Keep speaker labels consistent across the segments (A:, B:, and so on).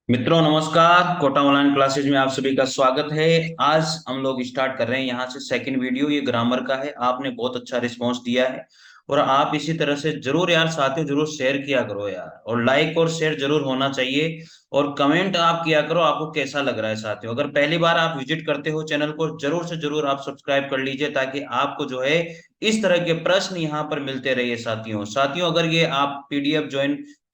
A: मित्रों नमस्कार। Kota online classes में आप सभी का स्वागत है। आज हम लोग स्टार्ट कर रहे हैं यहाँ से सेकंड वीडियो। ये ग्रामर का है। आपने बहुत अच्छा रिस्पांस दिया है और आप इसी तरह से जरूर यार साथियों जरूर शेयर किया करो यार, और लाइक और शेयर जरूर होना चाहिए। और कमेंट आप किया करो आपको कैसा लग रहा है साथियों। अगर पहली बार आप विजिट करते हो चैनल को, जरूर से जरूर आप सब्सक्राइब कर लीजिए ताकि आपको जो है इस तरह के प्रश्न यहाँ पर मिलते रहिए साथियों। साथियों अगर ये आप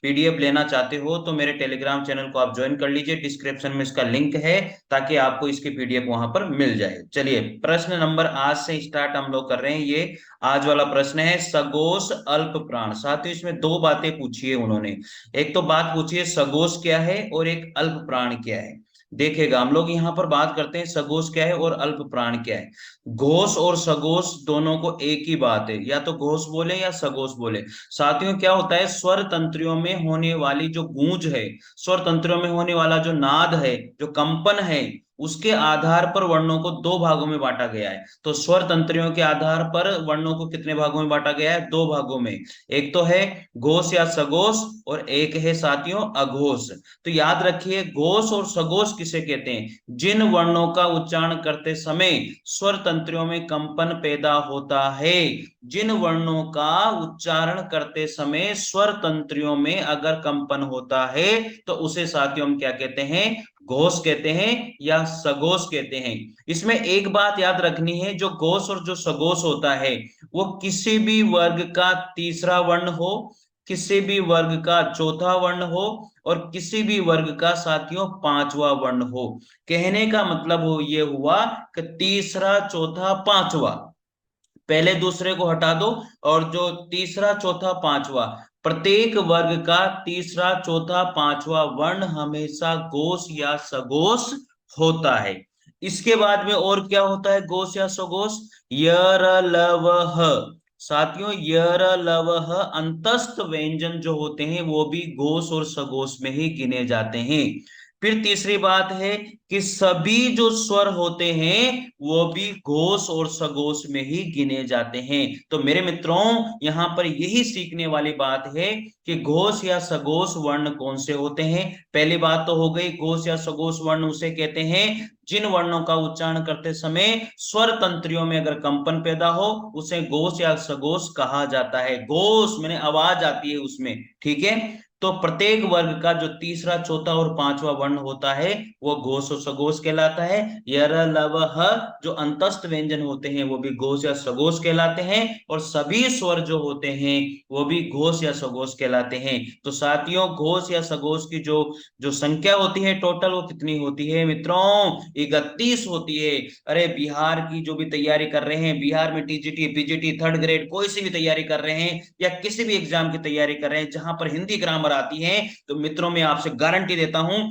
A: पीडीएफ लेना चाहते हो तो मेरे टेलीग्राम चैनल को आप ज्वाइन कर लीजिए। डिस्क्रिप्शन में इसका लिंक है ताकि आपको इसकी पीडीएफ वहां पर मिल जाए। चलिए प्रश्न नंबर आज से स्टार्ट हम लोग कर रहे हैं। ये आज वाला प्रश्न है सगोश अल्प प्राण। साथियों इसमें दो बातें पूछी है उन्होंने। एक तो बात पूछी है सगोश क्या है और एक अल्प प्राण क्या है। देखेगा हम लोग यहाँ पर बात करते हैं सगोश क्या है और अल्प प्राण क्या है। घोष और सगोश दोनों को एक ही बात है, या तो घोष बोले या सगोश बोले। साथियों क्या होता है, स्वर तंत्रियों में होने वाली जो गूंज है, स्वर तंत्रियों में होने वाला जो नाद है, जो कंपन है, उसके आधार पर वर्णों को दो भागों में बांटा गया है। तो स्वर तंत्रियों के आधार पर वर्णों को कितने भागों में बांटा गया है? दो भागों में। एक तो है घोष या सघोष और एक है साथियों अघोष। तो याद रखिए घोष और सघोष किसे कहते हैं? जिन वर्णों का उच्चारण करते समय स्वर तंत्रियों में कंपन पैदा होता है। जिन वर्णों का उच्चारण करते समय स्वर तंत्रियों में अगर कंपन होता है तो उसे साथियों हम क्या कहते हैं? घोष कहते हैं या सघोष कहते हैं। इसमें एक बात याद रखनी है, जो घोष और जो सघोष होता है वो किसी भी वर्ग का तीसरा वर्ण हो, किसी भी वर्ग का चौथा वर्ण हो और किसी भी वर्ग का साथियों पांचवा वर्ण हो। कहने का मतलब हो ये हुआ कि तीसरा चौथा पांचवा, पहले दूसरे को हटा दो, और जो तीसरा चौथा पांचवा, प्रत्येक वर्ग का तीसरा चौथा पांचवा वर्ण हमेशा गोस या सगोस होता है। इसके बाद में और क्या होता है गोस या सगोस? यर लव ह। साथियों यर लव ह अंतस्थ व्यंजन जो होते हैं वो भी गोस और सगोस में ही गिने जाते हैं। फिर तीसरी बात है कि सभी जो स्वर होते हैं वो भी घोष और सघोष में ही गिने जाते हैं। तो मेरे मित्रों यहां पर यही सीखने वाली बात है कि घोष या सघोष वर्ण कौन से होते हैं। पहली बात तो हो गई घोष या सघोष वर्ण उसे कहते हैं जिन वर्णों का उच्चारण करते समय स्वर तंत्रियों में अगर कंपन पैदा हो उसे घोष या सघोष कहा जाता है। घोष मैंने आवाज आती है उसमें, ठीक है। तो प्रत्येक वर्ग का जो तीसरा चौथा और पांचवा वर्ण होता है वो घोष और सघोष कहलाता है। यर लव ह जो अंतस्थ व्यंजन होते हैं वो भी घोष या सघोष कहलाते हैं, और सभी स्वर जो होते हैं वो भी घोष या सघोष कहलाते हैं। तो साथियों घोष या सघोष की जो जो संख्या होती है टोटल वो कितनी होती है मित्रों? 31 होती है। अरे बिहार की जो भी तैयारी कर रहे हैं, बिहार में टीजीटी पीजीटी थर्ड ग्रेड कोई सी भी तैयारी कर रहे हैं या किसी भी एग्जाम की तैयारी कर रहे हैं जहां पर हिंदी ग्रामर आती है, तो मित्रों मैं आपसे गारंटी देता हूं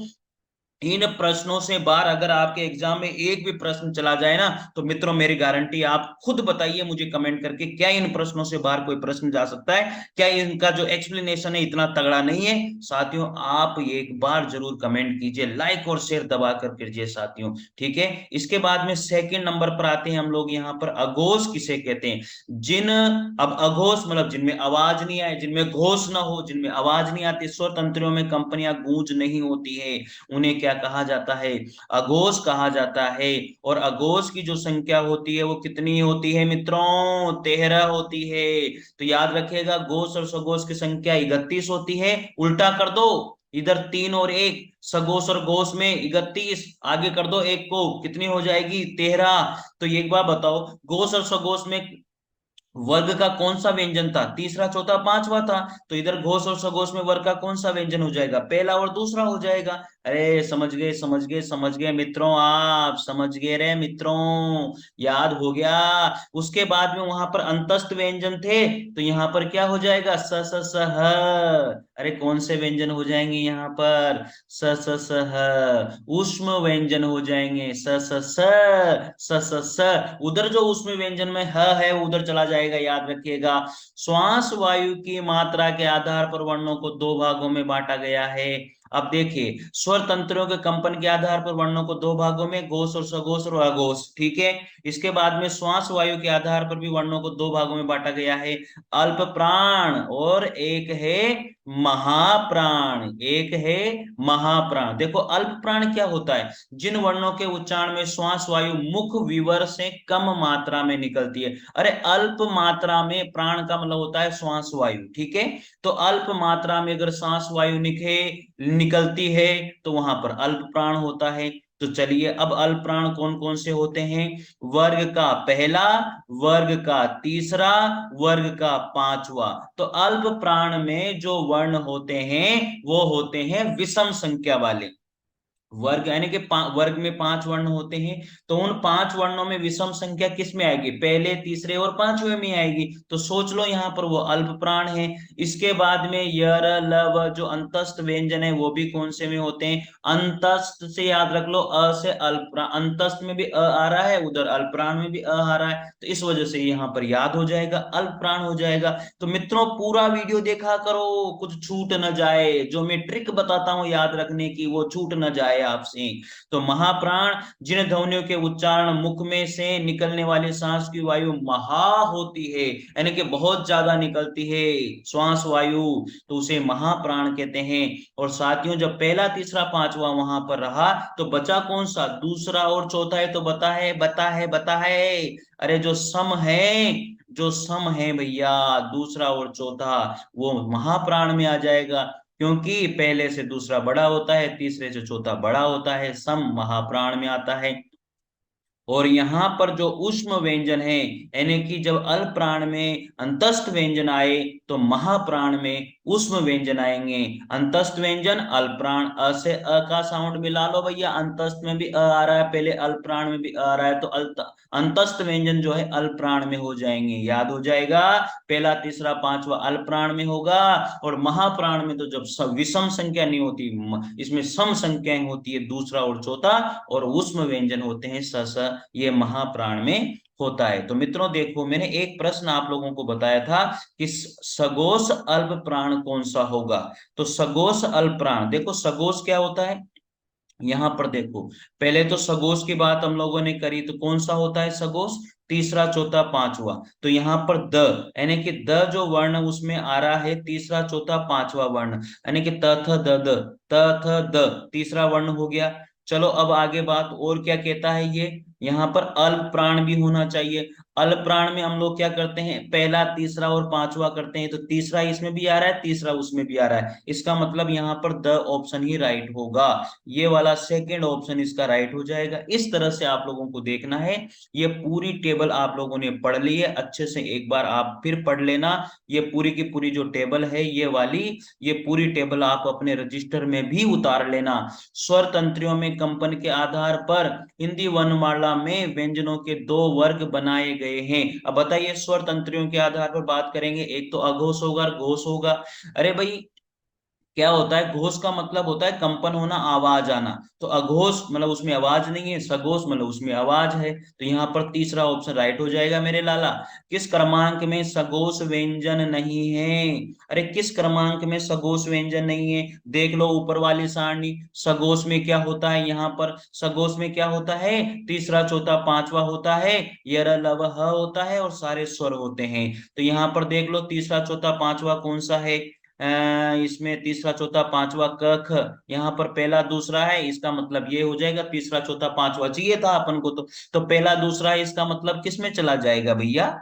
A: इन प्रश्नों से बाहर अगर आपके एग्जाम में एक भी प्रश्न चला जाए ना, तो मित्रों मेरी गारंटी, आप खुद बताइए मुझे कमेंट करके, क्या इन प्रश्नों से बाहर कोई प्रश्न जा सकता है? क्या इनका जो एक्सप्लेनेशन है इतना तगड़ा नहीं है? साथियों आप एक बार जरूर कमेंट कीजिए, लाइक और शेयर दबा कर कीजिए साथियों, ठीक है। इसके बाद में सेकंड नंबर पर आते हैं हम लोग यहाँ पर अघोष किसे कहते हैं? जिन अब अघोष मतलब जिनमें आवाज नहीं आए, जिनमें घोष ना हो, जिनमें आवाज नहीं आती, स्वर तंत्रियों में कंपनियां गूंज नहीं होती है, उन्हें क्या कहा जाता है? अघोष कहा जाता है। और अघोष की जो संख्या होती है वो कितनी होती है मित्रों? 13 होती है। तो याद रखिएगा घोष और सघोष की संख्या 31 होती है। उल्टा कर दो, इधर 3 और 1, सघोष और घोष में 31, आगे कर दो एक को, कितनी हो जाएगी? 13। तो एक बार बताओ घोष और सघोष में वर्ग का कौन सा व्यंजन था? तीसरा चौथा पांचवा था। तो इधर घोष और सघोष में वर्ग का कौन सा व्यंजन हो जाएगा? पहला और दूसरा हो जाएगा। अरे समझ गए समझ गए समझ गए मित्रों, आप समझ गए रे मित्रों, याद हो गया। उसके बाद में वहां पर अंतस्थ व्यंजन थे, तो यहाँ पर क्या हो जाएगा? स स स ह। अरे कौन से व्यंजन हो जाएंगे यहाँ पर? स स स ह। ऊष्म व्यंजन हो जाएंगे। स स स स स स। उधर जो ऊष्म व्यंजन में ह है वो उधर चला जाएगा, याद रखिएगा। श्वास वायु की मात्रा के आधार पर वर्णों को दो भागों में बांटा गया है। अब देखिए स्वर तंत्रों के कंपन के आधार पर वर्णों को दो भागों में, घोष और सघोष और अघोष, ठीक है। इसके बाद में श्वास वायु के आधार पर भी वर्णों को दो भागों में बांटा गया है, अल्प प्राण और एक है महाप्राण, एक है महाप्राण। देखो अल्प प्राण क्या होता है, जिन वर्णों के उच्चारण में श्वास वायु मुख विवर से कम मात्रा में निकलती है। अरे अल्प मात्रा में, प्राण का मतलब होता है श्वास वायु, ठीक है। तो अल्प मात्रा में अगर श्वास वायु निकलती है तो वहां पर अल्प प्राण होता है। तो चलिए अब अल्प प्राण कौन कौन से होते हैं, वर्ग का पहला, वर्ग का तीसरा, वर्ग का पांचवा। तो अल्प प्राण में जो वर्ण होते हैं वो होते हैं विषम संख्या वाले। वर्ग यानी कि वर्ग में 5 वर्ण होते हैं, तो उन 5 वर्णों में विषम संख्या किस में आएगी, पहले तीसरे और पांचवे में आएगी। तो सोच लो यहाँ पर वो अल्प प्राण है। इसके बाद में यर लव जो अंतस्थ व्यंजन है वो भी कौन से में होते हैं, अंतस्थ से याद रख लो, अ से अल्प प्राण, अंतस्थ में भी अ आ रहा है, उधर अल्प प्राण में भी अ आ रहा है, तो इस वजह से यहाँ पर याद हो जाएगा, अल्प प्राण हो जाएगा। तो मित्रों पूरा वीडियो देखा करो, कुछ छूट न जाए, जो मैं ट्रिक बताता हूं याद रखने की वो छूट न जाए आपसे। तो महाप्राण जिन ध्वनियों के उच्चारण मुख में से निकलने वाली सांस की वायु महा होती है, यानी कि बहुत ज्यादा निकलती है श्वास वायु, तो उसे महाप्राण कहते हैं। और साथियों जब पहला तीसरा पांचवा वहां पर रहा तो बचा कौन सा, दूसरा और चौथा है, तो बता है। अरे जो सम है, जो सम है भैया, दूसरा और चौथा वो महाप्राण में आ जाएगा, क्योंकि पहले से दूसरा बड़ा होता है, तीसरे से चौथा बड़ा होता है, सम महाप्राण में आता है। और यहाँ पर जो उष्म व्यंजन है, यानी कि जब अल्प प्राण में अंतस्थ व्यंजन आए तो महाप्राण में उष्म व्यंजन आएंगे। अंतस्थ व्यंजन अल्प प्राण, अ से अ का साउंड मिला लो भैया, अंतस्थ में भी अ आ रहा है, पहले अल्प प्राण में भी अ आ रहा है, तो अंतस्थ व्यंजन जो है अल्प प्राण में हो जाएंगे, याद हो जाएगा। पहला तीसरा पांचवा अल्प प्राण में होगा, और महाप्राण में तो जब विषम संख्या नहीं होती, इसमें सम संख्याएं होती है, दूसरा और चौथा, और उष्म व्यंजन होते हैं स स, ये महाप्राण में होता है। तो मित्रों देखो मैंने एक प्रश्न आप लोगों को बताया था कि सगोश अल्प प्राण कौन सा होगा। तो सगोश अल्प प्राण, देखो सगोश क्या होता है, यहां पर देखो पहले तो सगोश की बात हम लोगों ने करी, तो कौन सा होता है सगोश, तीसरा चौथा पांचवा। तो यहाँ पर द, यानी कि द जो वर्ण उसमें आ रहा है तीसरा चौथा पांचवा वर्ण, यानी कि त थ द द, त थ द तीसरा वर्ण हो गया। चलो अब आगे बात और क्या कहता है ये, यहाँ पर अल्प प्राण भी होना चाहिए। अल्प प्राण में हम लोग क्या करते हैं, पहला तीसरा और पांचवा करते हैं, तो तीसरा इसमें भी आ रहा है, तीसरा उसमें भी आ रहा है, इसका मतलब यहाँ पर द ऑप्शन ही राइट होगा, ये वाला सेकंड ऑप्शन इसका राइट हो जाएगा। इस तरह से आप लोगों को देखना है। ये पूरी टेबल आप लोगों ने पढ़ ली है अच्छे से, एक बार आप फिर पढ़ लेना। ये पूरी की पूरी जो टेबल है ये वाली, ये पूरी टेबल आप अपने रजिस्टर में भी उतार लेना। स्वर तंत्रियों में कंपन के आधार पर हिंदी वर्णमाला में व्यंजनों के 2 वर्ग बनाए गए हैं। अब बताइए स्वर तंत्रियों के आधार पर बात करेंगे, एक तो अघोष होगा और घोष होगा। अरे भाई क्या होता है, घोष का मतलब होता है कंपन होना, आवाज आना, तो अघोष मतलब उसमें आवाज नहीं है, सघोष मतलब उसमें आवाज है, तो यहाँ पर तीसरा ऑप्शन राइट हो जाएगा मेरे लाला। किस क्रमांक में सघोष व्यंजन नहीं है, अरे किस क्रमांक में सघोष व्यंजन नहीं है, देख लो ऊपर वाली सारणी, सघोष में क्या होता है, यहाँ पर सघोष में क्या होता है, तीसरा चौथा पांचवा होता है, यर लव ह होता है और सारे स्वर होते हैं। तो यहाँ पर देख लो तीसरा चौथा पांचवा कौन सा है, इसमें तीसरा चौथा पांचवा क ख, यहाँ पर पहला दूसरा है, इसका मतलब ये हो जाएगा तीसरा चौथा पांचवा चाहिए था अपन को, तो पहला दूसरा है, इसका मतलब किस में चला जाएगा भैया,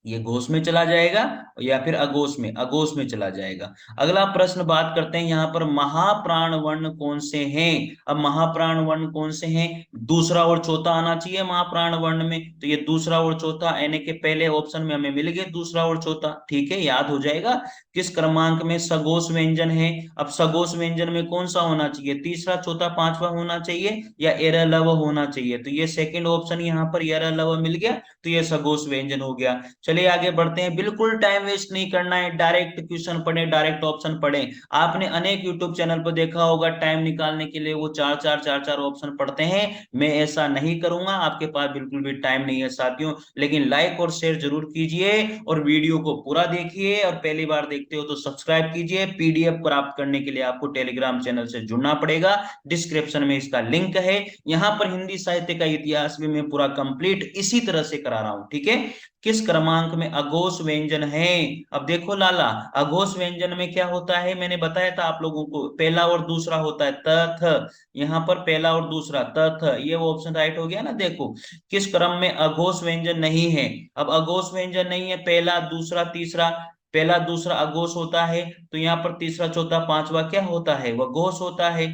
A: ये घोष में चला जाएगा, या फिर अघोष में, अघोष में चला जाएगा। अगला प्रश्न बात करते हैं यहाँ पर महाप्राण वर्ण कौन से हैं। अब महाप्राण वर्ण कौन से हैं, दूसरा और चौथा आना चाहिए महाप्राण वर्ण में, तो ये दूसरा और चौथा, यानी कि पहले ऑप्शन में हमें मिल गए दूसरा और चौथा, ठीक है याद हो जाएगा। किस क्रमांक में सघोष व्यंजन है, अब सघोष व्यंजन में कौन सा होना चाहिए, तीसरा चौथा पांचवा होना चाहिए या एरलव होना चाहिए, तो ये सेकंड ऑप्शन यहाँ पर एरलव मिल गया, तो ये सघोष व्यंजन हो गया। चलिए आगे बढ़ते हैं, बिल्कुल टाइम वेस्ट नहीं करना है, डायरेक्ट क्वेश्चन पढ़े, डायरेक्ट ऑप्शन पढ़े। आपने अनेक यूट्यूब चैनल पर देखा होगा टाइम निकालने के लिए वो चार चार ऑप्शन पढ़ते हैं, मैं ऐसा नहीं करूंगा, आपके पास बिल्कुल भी टाइम नहीं है साथियों। लेकिन लाइक और शेयर जरूर कीजिए और वीडियो को पूरा देखिए, और पहली बार देखते हो तो सब्सक्राइब कीजिए। पीडीएफ प्राप्त करने के लिए आपको टेलीग्राम चैनल से जुड़ना पड़ेगा, डिस्क्रिप्शन में इसका लिंक है। यहाँ पर हिंदी साहित्य का इतिहास भी मैं पूरा कंप्लीट इसी तरह से करा रहा हूं, ठीक है। किस क्रमांक क्रमांक में अघोष व्यंजन है। अब देखो लाला, अघोष व्यंजन में क्या होता है, मैंने बताया था आप लोगों को, पहला और दूसरा होता है त थ। यहाँ पर पहला और दूसरा त थ, ये वो ऑप्शन राइट हो गया ना। देखो किस क्रम में अघोष व्यंजन नहीं है। अब अघोष व्यंजन नहीं है, पहला दूसरा तीसरा, पहला दूसरा अघोष होता है, तो यहाँ पर तीसरा चौथा पांचवा क्या होता है, वह घोष होता है।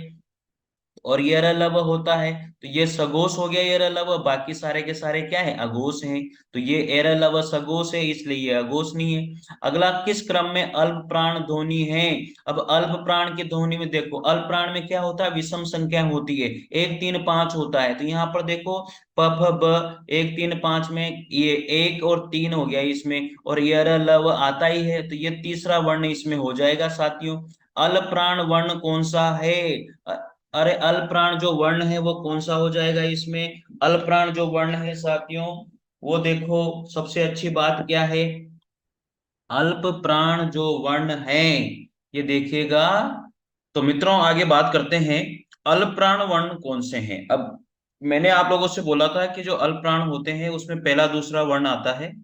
A: और ये रलव होता है, तो ये सगोष हो गया ये रलव, बाकी सारे के सारे क्या है, अघोष हैं। तो ये एरलव सगोष है, इसलिए ये अघोष नहीं है। अगला, किस क्रम में अल्प प्राण ध्वनि है। अब अल्प प्राण की ध्वनि में देखो, अल्प प्राण में क्या होता है, विषम संख्या होती है, 1 3 5 होता है। तो यहाँ पर देखो प फ ब 1 3 5 में ये 1 और 3 हो गया इसमें, और ये लव आता ही है, तो ये तीसरा वर्ण इसमें हो जाएगा साथियों। अल प्राण वर्ण कौन सा है। अरे अल प्राण जो वर्ण है वो कौन सा हो जाएगा इसमें, अल प्राण जो वर्ण है साथियों, वो देखो सबसे अच्छी बात क्या है, अल्प प्राण जो वर्ण है, ये देखिएगा। तो मित्रों आगे बात करते हैं, अल्प प्राण वर्ण कौन से हैं। अब मैंने आप लोगों से बोला था कि जो अल्प प्राण होते हैं उसमें पहला दूसरा वर्ण आता है,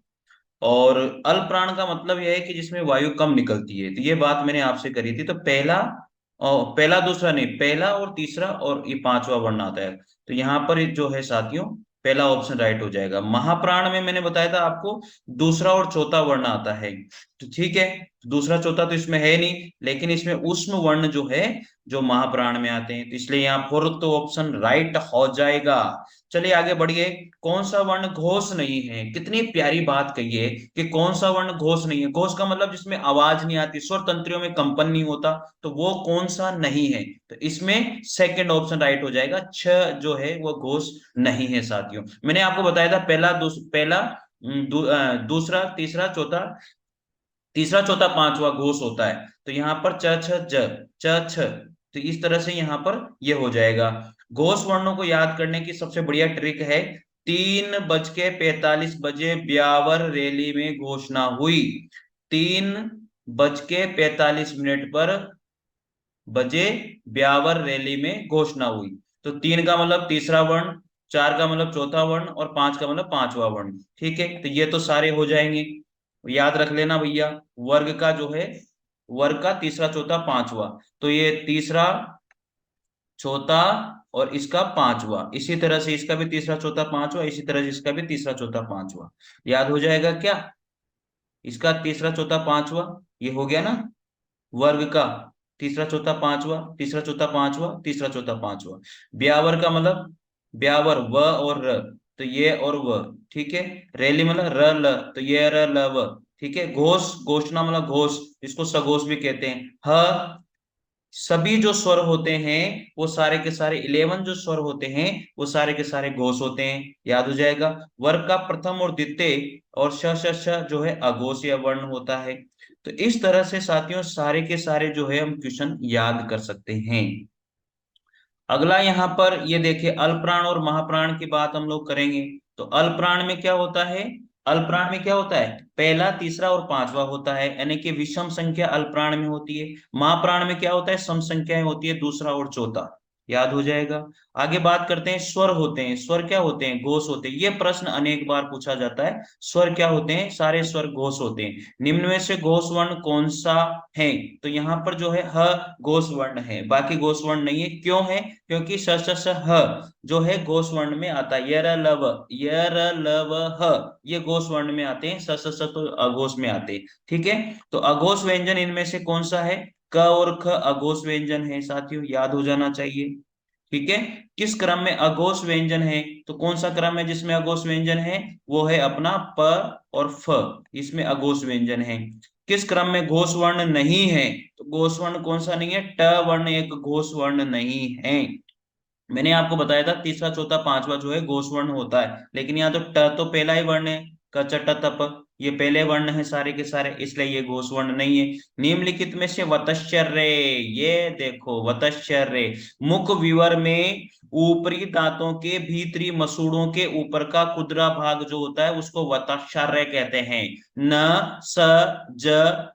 A: और अल्प प्राण का मतलब यह है कि जिसमें वायु कम निकलती है, तो ये बात मैंने आपसे करी थी। तो पहला, और पहला दूसरा नहीं, पहला और तीसरा और ये पांचवा वर्ण आता है। तो यहाँ पर जो है साथियों, पहला ऑप्शन राइट हो जाएगा। महाप्राण में मैंने बताया था आपको, दूसरा और चौथा वर्ण आता है। तो ठीक है, दूसरा चौथा तो इसमें है नहीं, लेकिन इसमें उष्म वर्ण जो है, जो महाप्राण में आते हैं, तो इसलिए यहाँ फोर्थ ऑप्शन राइट हो जाएगा। चलिए आगे बढ़िए, कौन सा वर्ण घोष नहीं है। कितनी प्यारी बात कही है कि कौन सा वर्ण घोष नहीं है। घोष का मतलब जिसमें आवाज नहीं आती, स्वर तंत्रियों में कंपन नहीं होता, तो वो कौन सा नहीं है। तो इसमें सेकंड ऑप्शन राइट हो जाएगा, छ जो है वो घोष नहीं है साथियों। मैंने आपको बताया था पहला पहला दूसरा तीसरा चौथा, तीसरा चौथा पांचवा घोष होता है। तो यहाँ पर च छ ज, च छ, तो इस तरह से यहाँ पर ये हो जाएगा। घोष वर्णों को याद करने की सबसे बढ़िया ट्रिक है, 3:45 ब्यावर रैली में घोषणा हुई। 3:45 पर बजे ब्यावर रैली में घोषणा हुई। तो 3 का मतलब तीसरा वर्ण, 4 का मतलब चौथा वर्ण, और 5 का मतलब पांचवा वर्ण। ठीक है, तो ये तो सारे हो जाएंगे, याद रख लेना भैया। वर्ग का जो है, वर्ग का तीसरा चौथा पांचवा, तो ये तीसरा चौथा और इसका पांचवा, इसी तरह से इसका भी तीसरा चौथा पांचवा, इसी तरह से इसका भी तीसरा चौथा पांचवा। याद हो जाएगा क्या, इसका तीसरा चौथा पांचवा, ये हो गया ना वर्ग का तीसरा चौथा पांचवा, तीसरा चौथा पांचवा, तीसरा चौथा पांचवा। ब्यावर का मतलब ब्यावर व और र, तो ये और व। ठीक है, रैली मतलब र ल, तो ये र ल व। ठीक है, घोष, घोषणा मतलब घोष, इसको सघोष भी कहते हैं। ह, सभी जो स्वर होते हैं वो सारे के सारे 11 जो स्वर होते हैं वो सारे के सारे घोष होते हैं। याद हो जाएगा। वर्ग का प्रथम और द्वितीय और श श श जो है अघोष या वर्ण होता है। तो इस तरह से साथियों सारे के सारे जो है हम क्वेश्चन याद कर सकते हैं। अगला यहाँ पर ये देखिए, अल्पप्राण और महाप्राण की बात हम लोग करेंगे। तो अल्पप्राण में क्या होता है, अल्पप्राण में क्या होता है, पहला तीसरा और पांचवा होता है, यानी कि विषम संख्या अल्पप्राण में होती है। महाप्राण में क्या होता है, सम संख्याएं होती है, दूसरा और चौथा। याद हो जाएगा। आगे बात करते हैं, स्वर होते हैं, स्वर क्या होते हैं, घोष होते हैं। ये प्रश्न अनेक बार पूछा जाता है, स्वर क्या होते हैं, सारे स्वर घोष होते हैं। निम्न में से घोष वर्ण कौन सा है। तो यहाँ पर जो है ह घोष वर्ण है, बाकी घोष वर्ण नहीं है। क्यों है, क्योंकि स श स ह जो है घोष वर्ण में आता है। यर लव ह ये घोष वर्ण में आते हैं, स स स तो अघोष में आते हैं। ठीक है, तो अघोष व्यंजन इनमें से कौन सा है, क और ख अघोष व्यंजन है साथियों, याद हो जाना चाहिए। ठीक है, किस क्रम में अघोष व्यंजन है, तो कौन सा क्रम है जिसमें अघोष व्यंजन है, वो है अपना प और फ, इसमें अघोष व्यंजन है। किस क्रम में घोष वर्ण नहीं है, तो घोष वर्ण कौन सा नहीं है, ट वर्ण एक घोष वर्ण नहीं है। मैंने आपको बताया था तीसरा चौथा पांचवा जो है घोष वर्ण होता है, लेकिन यहाँ तो ट तो पहला ही वर्ण है, क च ट तप, ये पहले वर्ण है सारे के सारे, इसलिए ये घोष वर्ण नहीं है। निम्नलिखित में से वतश्चर्य, ये देखो वतश्चर्य, मुख विवर में ऊपरी दांतों के भीतरी मसूड़ों के ऊपर का खुदरा भाग जो होता है उसको वतश्चर्य कहते हैं। न स ज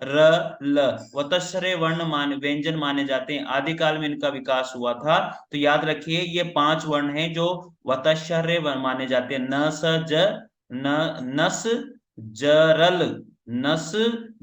A: र ल वतश्चर्य वर्ण व्यंजन माने जाते हैं, आदिकाल में इनका विकास हुआ था। तो याद रखिए ये 5 वर्ण हैं जो वतश्चर्य माने जाते हैं, न स ज, न नस जरल, नस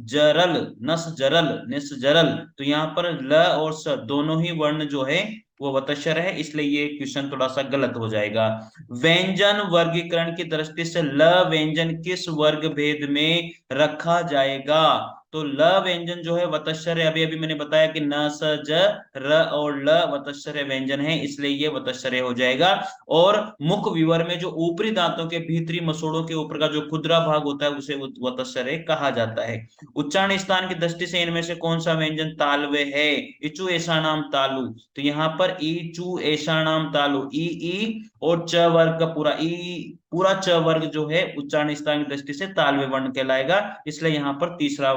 A: जरल, नस जरल, निस जरल। तो यहाँ पर ल और स दोनों ही वर्ण जो है वो वतस्वर है, इसलिए ये क्वेश्चन थोड़ा सा गलत हो जाएगा। व्यंजन वर्गीकरण की दृष्टि से ल व्यंजन किस वर्ग भेद में रखा जाएगा? तो ल व्यंजन जो है वतस्वर है, अभी अभी मैंने बताया कि न स ज र और ल वतस्वर व्यंजन है, इसलिए ये वतस्वर हो जाएगा। और मुख विवर में जो ऊपरी दांतों के भीतरी मसूड़ों के ऊपर का जो खुदरा भाग होता है उसे वतस्वर कहा जाता है। उच्चारण स्थान की दृष्टि से इनमें से कौन सा व्यंजन तालव्य है? इचु ऐसा नाम तालु। तो यहाँ पर इचु ऐसा नाम तालु, ई और च वर्ग का पूरा पूरा च वर्ग जो है उच्चारण स्थान की दृष्टि से तालव्य वर्ण कहलाएगा, इसलिए यहाँ पर तीसरा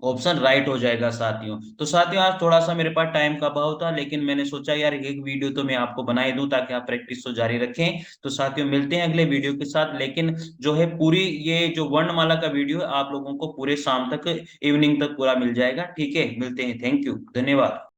A: ऑप्शन राइट हो जाएगा साथियों। तो साथियों आज थोड़ा सा मेरे पास टाइम का अभाव था, लेकिन मैंने सोचा यार एक वीडियो तो मैं आपको बना ही दूं ताकि आप प्रैक्टिस तो जारी रखें। तो साथियों मिलते हैं अगले वीडियो के साथ, लेकिन जो है पूरी ये जो वर्णमाला का वीडियो है आप लोगों को पूरे शाम तक, इवनिंग तक पूरा मिल जाएगा। ठीक है, मिलते हैं, थैंक यू, धन्यवाद।